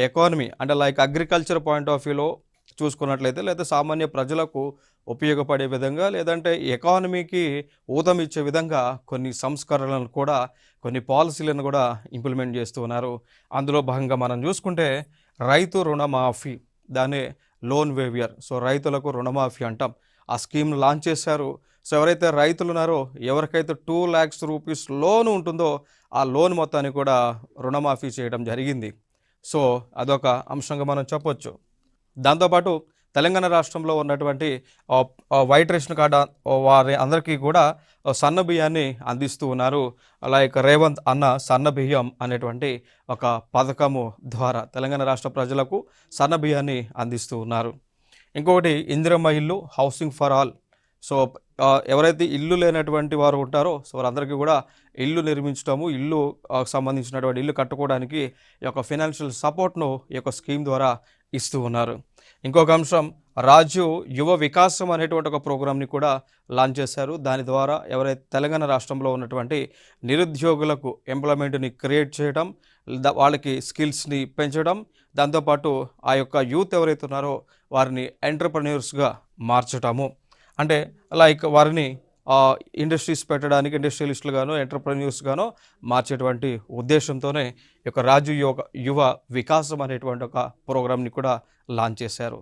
Economy అంటే like agriculture point of వ్యూలో చూసుకున్నట్లయితే లేదా సామాన్య ప్రజలకు ఉపయోగపడే విధంగా లేదంటే ఎకానమీకి ఊతమిచ్చే విధంగా కొన్ని సంస్కరణలను కూడా కొన్ని పాలసీలను కూడా ఇంప్లిమెంట్ చేస్తూ ఉన్నారు. అందులో భాగంగా మనం చూసుకుంటే రైతు రుణమాఫీ, దాన్ని లోన్ వేవియర్. సో రైతులకు రుణమాఫీ అంటాం. ఆ స్కీమ్ లాంచ్ చేశారు. సో ఎవరైతే రైతులు ఉన్నారో ఎవరికైతే 2,00,000 రూపీస్ లోన్ ఉంటుందో ఆ లోన్ మొత్తాన్ని కూడా రుణమాఫీ చేయడం జరిగింది. సో అదొక అంశంగా మనం చెప్పొచ్చు. దాంతోపాటు తెలంగాణ రాష్ట్రంలో ఉన్నటువంటి వైట్ రేషన్ కార్డు వారి అందరికీ కూడా సన్న బియ్యాన్ని అందిస్తూ ఉన్నారు. లైక్ రేవంత్ అన్న సన్న బియ్యం అనేటువంటి ఒక పథకము ద్వారా తెలంగాణ రాష్ట్ర ప్రజలకు సన్న బియ్యాన్ని అందిస్తూ ఉన్నారు. ఇంకొకటి ఇందిరమ్మ ఇల్లు, హౌసింగ్ ఫర్ ఆల్. సో ఎవరైతే ఇల్లు లేనటువంటి వారు ఉంటారో సో వారందరికీ కూడా ఇల్లు నిర్మించడము, ఇల్లు సంబంధించినటువంటి ఇల్లు కట్టుకోవడానికి ఈ యొక్క ఫైనాన్షియల్ సపోర్ట్ను ఈ యొక్క స్కీమ్ ద్వారా ఇస్తూ ఉన్నారు. ఇంకొక అంశం రాజు యువ వికాసం అనేటువంటి ఒక ప్రోగ్రామ్ని కూడా లాంచ్ చేశారు. దాని ద్వారా ఎవరైతే తెలంగాణ రాష్ట్రంలో ఉన్నటువంటి నిరుద్యోగులకు ఎంప్లాయ్మెంట్ని క్రియేట్ చేయడం, వాళ్ళకి స్కిల్స్ని పెంచడం, దాంతోపాటు ఆ యొక్క యూత్ ఎవరైతే ఉన్నారో వారిని ఎంటర్‌ప్రెన్యూర్స్‌గా మార్చటము. అంటే లైక్ వారిని ఇండస్ట్రీస్ పెట్టడానికి ఇండస్ట్రియలిస్టులుగానో ఎంటర్‌ప్రెన్యూర్స్‌గానో మార్చేటువంటి ఉద్దేశంతోనే ఈ యొక్క రాజు యువ వికాసం అనేటువంటి ఒక ప్రోగ్రామ్ని కూడా లాంచ్ చేశారు.